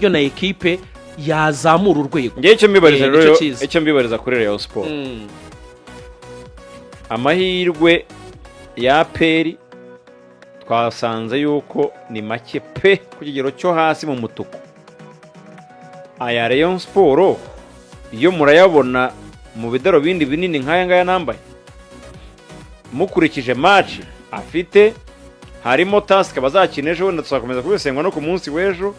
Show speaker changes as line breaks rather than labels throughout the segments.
uburyo na ekipe yazamura urwego.
Ngiye icyo mbibariza kuri Rayon Sport. Amahirwe ya APR twasanze yuko ni make pe ku kigero cyo hasi mu mutuku. Aya Rayon Sport iyo murayabona mu bidaro bindi binini nkaya ngaya nambaye. Mukurikije match afite harimo task bazakineje wenda tuzakomeza kubisengwa no ku munsi w'ejo.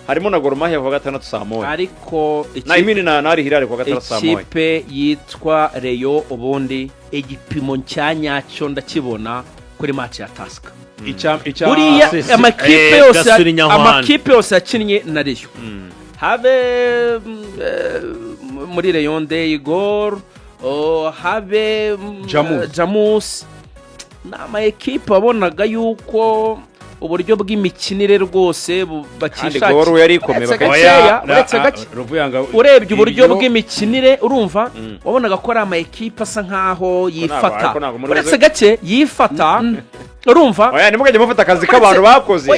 Harimo na Gor Mahia kwa gatandatu saa moya.
Ariko
imini nari Hilal kwa gatandatu saa moya.
Ikipe yitwa Rayon ubundi igipimo cyanyacyo ndakibona kuri match ya task. Buriya amakipe yose yakinnye na Rayon. Have muri Rayon de Igor have Jamus nama ekipe wabonaga yuko uburyo bw'imikinire rwose bakishaka
Goro yari ikomeye
urebye uburyo bw'imikinire urumva wabonaga ko ari ama ekipe asa nkaho yifata uretse gake yifata urumva
oya nimugajye mufata akazi k'abantu bakoze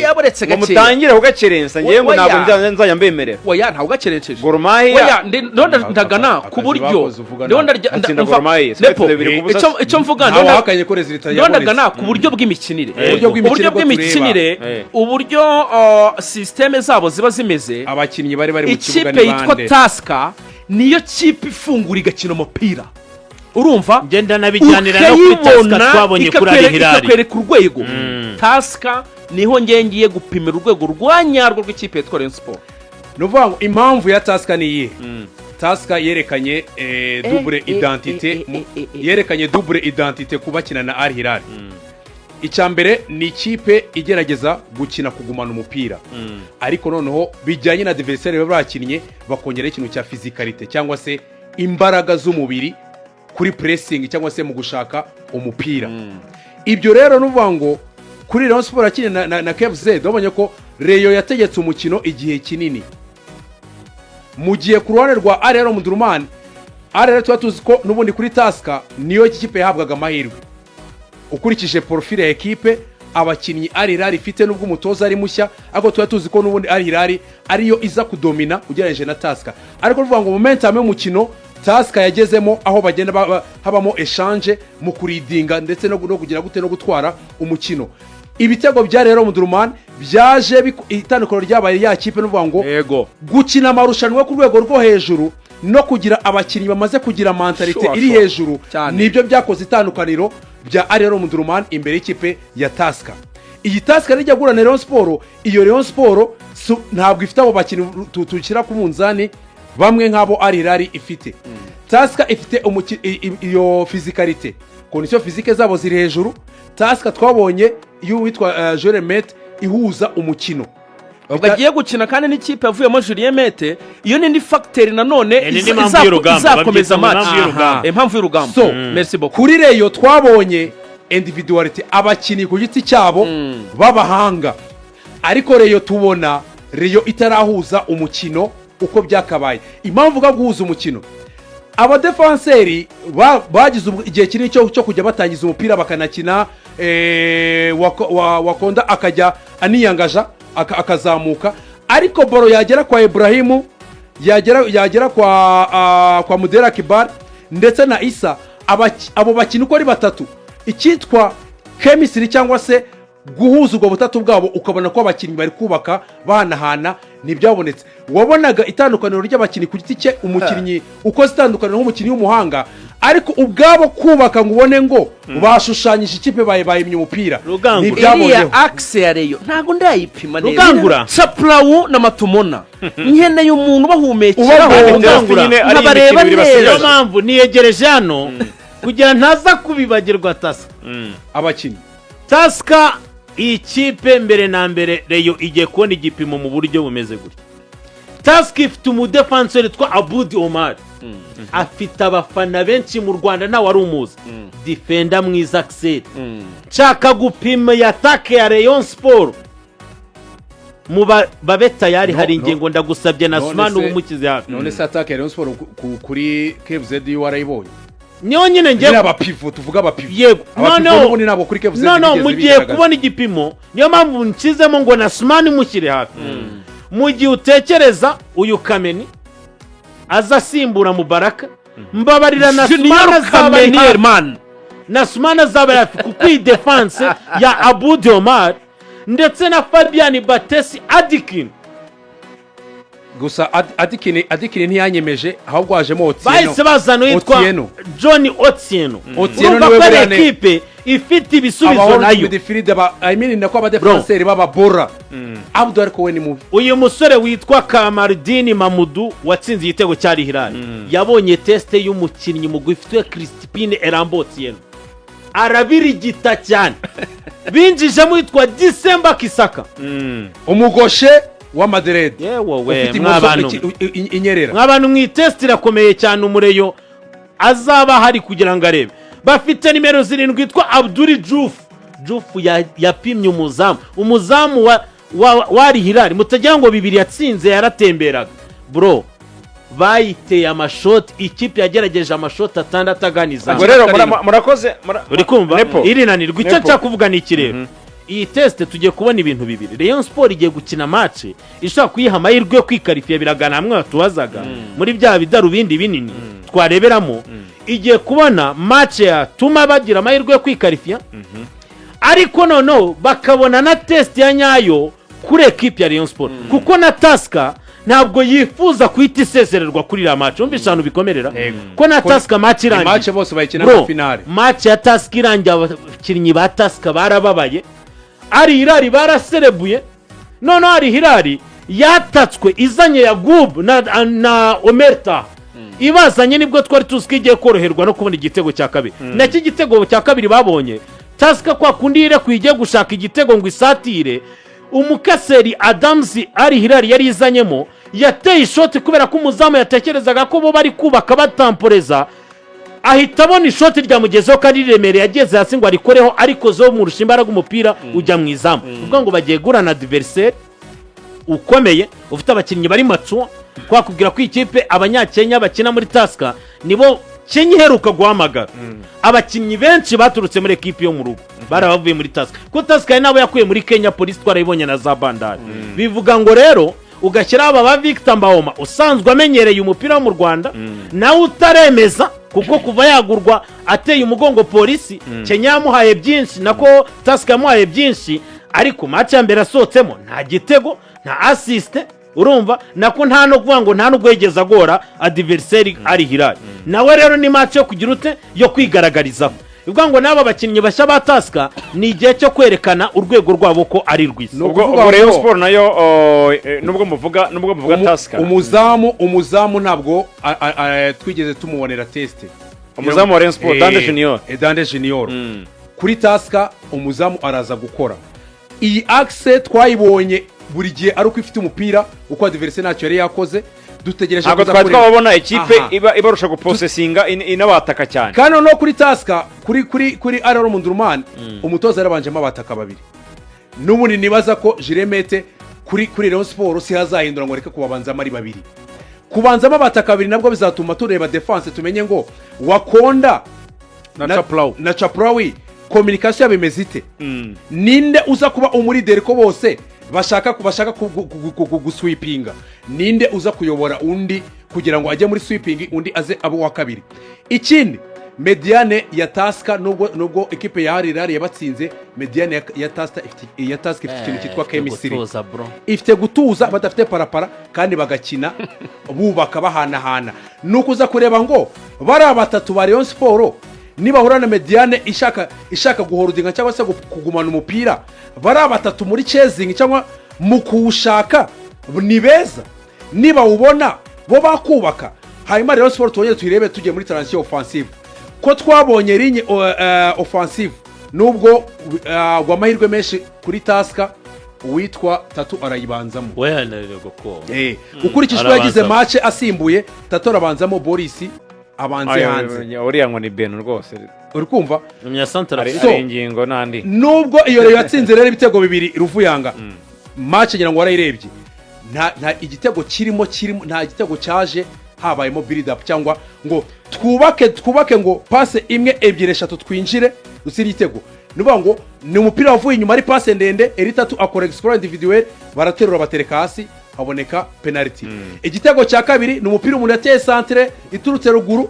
ngo mutangire kugakerensa ngiye ngo ntabwo nzajya mbemerera
oya ntabwo gakerenceje
Gor Mahia
oya ndagana ku buryo Nepo icyo mvuga ndagana ku buryo bw'imikinire uburyo systeme zabo ziba zimeze
abakinnyi bari mu kibuga
ikipe yitwa Taska niyo kipe ifungura igakina umupira urumva
ngenda nabijyanira no kuri Taska twabonye kuri Hilal
ikakwereka urwego Taska niho ngiye gupimira urwego rwanyarwo rw'ikipe yitwa Rayon Sport.
Nuvuga ngo impamvu ya Taska ni iye Taska yerekanye double identité yerekanye double identité kubakina na Hilal. Icyambere ni ikipe igerageza gukina kugumana umupira ariko noneho bijyanye na adversaire babakinnye bakongera ikintu cya physicalité cyangwa se imbaraga z'umubiri kuri pressing cyangwa se mu gushaka umupira. Ibyo rero nuvuga ngo kuri Rayon Sport akine na KFZ dobonye ko Rayon yategetse umukino igihe kinini mu gihe ku ruhande rwa ARR Omdurman ARR tuzi ko nubundi kuri Taska niyo ikipe yahabwaga amahirwe ukurikije profile ya ekipe abakinnyi Hilal ifite nubwo umutoza ari mushya ariko tuzi ko nubundi Hilal ariyo iza kudomina ugereranije na Taska ariko ruvuga ngo momentum y'umukino Taska yagezemo aho bagenda habamo échange mu kuridinga ndetse no kugira gute no gutwara umukino. Ibitego bya rero Omdurman byaje itandukano ryabaye ya kipe nuvuga ngo gukina amarushanwa ku rwego rwo hejuru no kugira abakinnyi bamaze kugira mentalite iri hejuru nibyo byakoze itandukaniro bya ARR Omdurman imbere y'ikipe ya Taska. Iyi Taska rijya gura na Rayon Sport, iyo Rayon Sport ntabwo ifite abo bakinnyi tukira ku munzani bamwe nk'abo Hilal ifite. Taska ifite iyo physicalité, condition physique zabo ziri hejuru. Taska twabonye iyo witwa Julien Mete ihuza umukino
bagiye gukina kandi n'ikipe yavuyemo Julien Mete iyo ni facteur nanone izakomeza match impamvu y'urugamba.
So
merci beaucoup.
Kuri Rayon twabonye individuality abakinnyi ku giti cyabo babahanga ariko Rayon tubona Rayon itarahuza umukino uko byakabaye. Impamvu gaguhuza umukino aba defenseri bagize igihe kinini cyo kujya batangiza umupira bakanakina wakonda akajya aniyangaja akazamuka ariko boro yagera kwa Ibrahimu yagera kwa Mudera Kibar ndetse na Isa abo bakina uko ari batatu ikitwa chemistry cyangwa se guhuza ubwo butatu bwabo ukabona ko abakinnyi bari kubaka bahanahana ntibyabonetse. Wabonaga itandukaniro ry'abakinnyi ku giti cye umukinnyi uko zitandukaniro nk'umukinnyi w'umuhanga ariko ubwabo kubaka ngo ubone ngo bashushanyije ikipe bayimye umupira
ntibyabonyeho. AXEL ntago ndayipima neza Saplawu na Matumona nkene y'umuntu bahumekeraho nkabareba neza.
Niyo mpamvu niyegereje hano kugira ntaza kubibagirwa Taska
abakinnyi
Taska ikipe mbere na mbere Rayon igiye kubona igipimo mu buryo bumeze gutya. Taska ifite umudefenseur twa Abudi Omar afite abafana benshi mu Rwanda nawe ari umuzi defender mwiza AXEL chaka gupima ya attaque ya Rayon Sport mu babeta yari hari ingengo ndagusabye na Sumana ubumukize hafi.
None se attaque ya Rayon Sport kuri KFZ warayibonye
niyo nyine ngiye
aba pivot tuvuga aba pivot
yego
none nabo kuri KFZ
mugiye kubona igipimo niyo mpamvu ncizemo ngo na Sumana mushyire hafi mu gihe utekereza uyu Kameni azasimbura Mubaraka mbabarira na Sumana
Kameni man
na Sumana zaba yafi kuko iyi defense ya Aboud Omar ndetse na Fabian Batesi Adikin
gusa adikini ntiyanyemeje ahubwo hajemo Otieno
bahise bazana yitwa John Otieno
niwe burane
equipe ifite ibisubizo nayo
I mean nako abadefenseri baba bora Abdou ariko we ni mubi
uyu musore witwa Kamardini Mamudu watsinze igitego cyari Hilal yabonye teste y'umukinnyi mu gwifitwe Crispine Erambotieno arabirigita cyane binjijemo yitwa December Kisaka
umugoshe wa Madrid
yewe mw'abantu
inyerera
mw'abantu mwitest irakomeye cyane umureyo azaba hari kugira ngo arebe bafite nimero 7 yitwa Abdul Juf yapimye umuzamu wa Hilal mutagira ngo bibiri yatsinze yaratemberaga bro bayiteye amashoti ikipe yagerageje amashoti atandatu aganiza
ngo rero murakoze
uri kumva irinanirwa icyo cyakuvuga ni ikirero iyi test tugiye kubona ibintu bibiri Rayon Sport igiye gukina match ishaka kuyiha amahirwe yo kwikarifiya biragana hamwe tuwazaga muri bya bidarubindi binini twareberamo igiye kubona match ya tuma bagira amahirwe yo kwikarifiya ariko nono bakabona na test ya nyayo kuri equipe ya Rayon Sport kuko na Taska ntabwo yifuza kwita isezererwa kuri la match umva ishanu bikomerera ko na Taska match irangiye
match bose bayikina mu finale
match ya Taska irangiye abakinnyi ba Taska barababaye ari Hilal baraserebuye none ari Hilal yatatswe izanye ya Gub na Omerta ibazanye nibwo twari tuzigiye koroherwa no kubona igitego cya kabiri naki gitego cya kabiri babonye Taska kwa kundire kwijye gushaka igitego ngo isatire umukaseri Adams ari Hilal yari izanyemo yateye ishoti kubera ko umuzamu yatekerezaga ko bo bari kubaka batamporeza ahita abona ishoti rya mugezeho kandi riremere yageze hasi ngo arikoreho ariko zo mu rushimbara rw'umupira ujya mu izamu uvuga ngo bagiye gurana adversaire ukomeye ufite abakinnyi bari matsuwa kwakubwira ko ikipe abanyakenya bakina muri Taska nibo Kenya iheruka guhamagara abakinnyi benshi baturutse muri equipe yo mu rugo barabavuye muri Taska ko Taska nabo yakuye muri Kenya Police twarayibonye na za Bandari bivuga ngo rero ugashyira aba ba Victor Mbahoma usanzwe amenyereye umupira wo mu Rwanda nawe utaremeza kuko kuva yagurwa ateye umugongo polisi Kenya yamuhaye byinshi nako Taska yamuhaye byinshi ariko match ya mbere asohotsemo nta gitego nta assist urumva nako nta no kuvuga ngo nta no gwegeza gora adversaire ari Hilal nawe rero ni match yo kugira ute yo kwigaragarizaho bivuga ngo naba bakinnyi bashya ba Taska ni igihe cyo kwerekana urwego rwabo ko ari rwisa
ubwo Rayon Sport nayo nubwo muvuga Taska
umuzamu ntabwo twigeze tumubonera test
umuzamu wa Rayon Sport
Dande Junior kuri Taska umuzamu araza gukora iyi AXEL twayibonye buri gihe ari uko ifite umupira uko adversaire ntacyo yari yakoze dutegereje
kuza kuri twabona equipe ibarusha guprocessinga inabataka cyane
kandi no kuri Taska kuri Araro Mundurman umutoza yarabanjemo abataka babiri n'ubundi nibaza ko Jiremete kuri Rayon Sport si hazahindura ngo reke kubabanza ari babiri kubanzamo abataka babiri nabwo bizatuma tureba defense tumenye ngo Wakonda na Chaprawi communication yabimeze ite ninde uza kuba umurideri ko bose bashaka gusweepinga ninde uza kuyobora undi kugira ngo ajye muri sweeping undi aze abo wa kabiri ikindi mediane ya Taska nubwo equipe ya Hilal yabatsinze mediane ya Taska ifite ikintu cyitwa chemistry ifite gutuza badafite parapara kandi bagakina bubaka bahanahana nuko uza kureba ngo bari batatu ba Rayon Sport niba hurana mediane ishaka guholdinga cyangwa se kugumana umupira bari batatu muri chasing cyangwa mu kuwushaka ni beza niba ubona bo bakubaka hanyuma Rayon Sport tubonye tuyirebe tujye muri transition offensive ko twabonye ligne offensive nubwo gwamahirwe menshi kuri Taska witwa Tatu arayibanzamo ukurikije yagize match asimbuye Tatu arabanzamo Boris abanze hanze
uriya ngo ni Ben rwose
uri kumva
umunya central
ari ingingo nandi
nubwo iyo rero yatsinze rero ibitego bibiri Ruvuyanga match ngira ngo warayirebye nta igitego kirimo nta gitego cyaje habayemo build up cyangwa ngo twubake ngo passe imwe ebyiri eshatu twinjire rusiri igitego nuvuga ngo ni umupira wavuye inyuma ari passe ndende eri Tatu akora explore individuel baraterura batereka hasi haboneka penalty. Igitego cya kabiri ni umupira umuntu yateye centre iturutse ruguru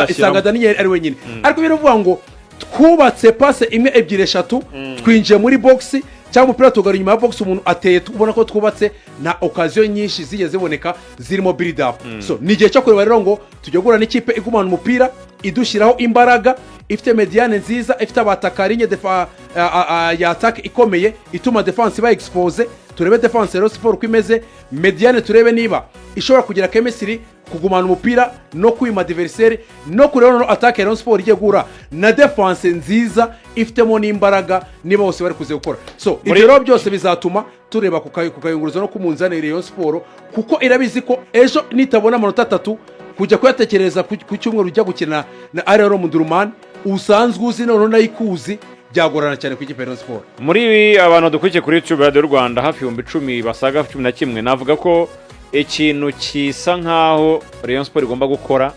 isanga Daniel ari wenyine, ariko biravuga ngo twubatse passe imwe ebyiri eshatu twinjiye muri box cyangwa umupira tugara inyuma ya box umuntu ateye, ubona ko twubatse na occasion nyinshi zigeze ziboneka zirimo build up. So ni igihe cyo kureba rero ngo tujye gura n'ikipe igumana umupira idushyiraho imbaraga, ifite mediane nziza, ifite abatakarinye ya attack ikomeye ituma defense ba expose. Turebe defense rero Sport uko imeze, mediane turebe niba ishobora kugira chemistry kugumana umupira no kwima adversaire no kureba no attack ya Sport igiye gura na defense nziza ifitemo n'imbaraga niba bose bari kuze gukora. So ibyo rero byose bizatuma tureba kukayunguruza no kumunzanira Rayon Sport, kuko irabizi ko ejo nitabona amanota 3 kujya kuyatekereza ku cyumweru ujya gukina na ARR Mundurumani usanzwe uzi none nayikuzi byagorana cyane ku ikipe ya Rayon Sport.
Muri abantu dukurikiye kuri YouTube Radio Rwanda hafi 10 basaga 11 navuga ko ikintu kisa nkaho Rayon Sport igomba gukora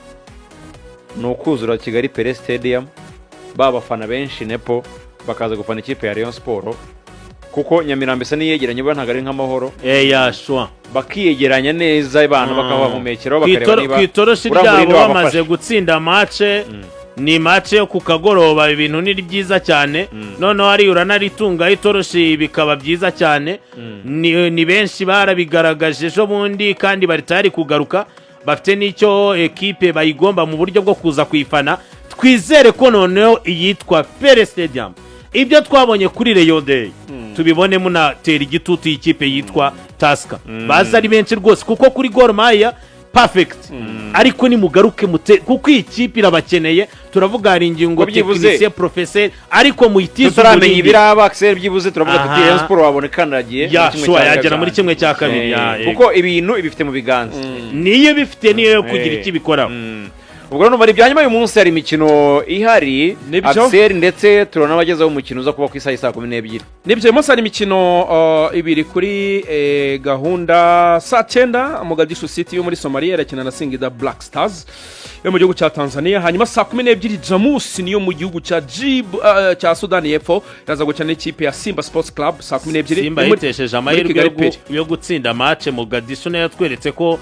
no kuzura Kigali Pele Stadium, babafana benshi Nepo bakaza gufana ikipe ya Rayon Sport, kuko Nyamirambo isa niyegeranye bantagari nk'amahoro
yashwa
bakiyegeranya neza abantu bakabahumekeraho bakareba niba
kwitoroshi ryabo bamaze gutsinda match. Ni match yo ku kagoroba, ibintu ni byiza cyane. Noneho ari uranaritunga itoroshi bikaba byiza cyane. Ni benshi barabigaragaje ejo bundi kandi bari tayari kugaruka, bafite n'icyo equipe bayigomba mu buryo bwo kuza kwifana. Twizere ko noneho iyitwa Pele Stadium ibyo twabonye kuri Rayon Day tubibone munatera igitutu ikipe yitwa Taska. Baza ari benshi rwose kuko kuri Gor Mahia perfect, ariko ni mugaruke kuko ikipe irabakeneye. Turavuga hari ingingo technicien professeur ariko mu itizo
turamenye ibiraba AXEL byibuze turavuga tuti Rayon Sport wabone kandagiye
yagera muri kimwe cya kabiri
kuko ibintu ibifite mu biganza,
niyo bifite niyo yo kugira iki bikoraho.
ubwo rero bari byanyuma uyu munsi hari imikino ihari AXEL ndetse turona abagezeho umukino uza kuba ku isaha 12.
Nibyo munsi hari imikino ibiri kuri gahunda saa 9 Mogadishu City yo muri Somalia irakina na Singida Black Stars yo mu gihugu cya Tanzania, hanyuma saa 12 Jamus niyo mu gihugu cya cya Sudan y'Epfo iraza gukina n'ikipe ya Simba Sports Club saa 12.
Simba yitesheje amahirwe yo gutsinda match Mogadishu nayo tweretse ko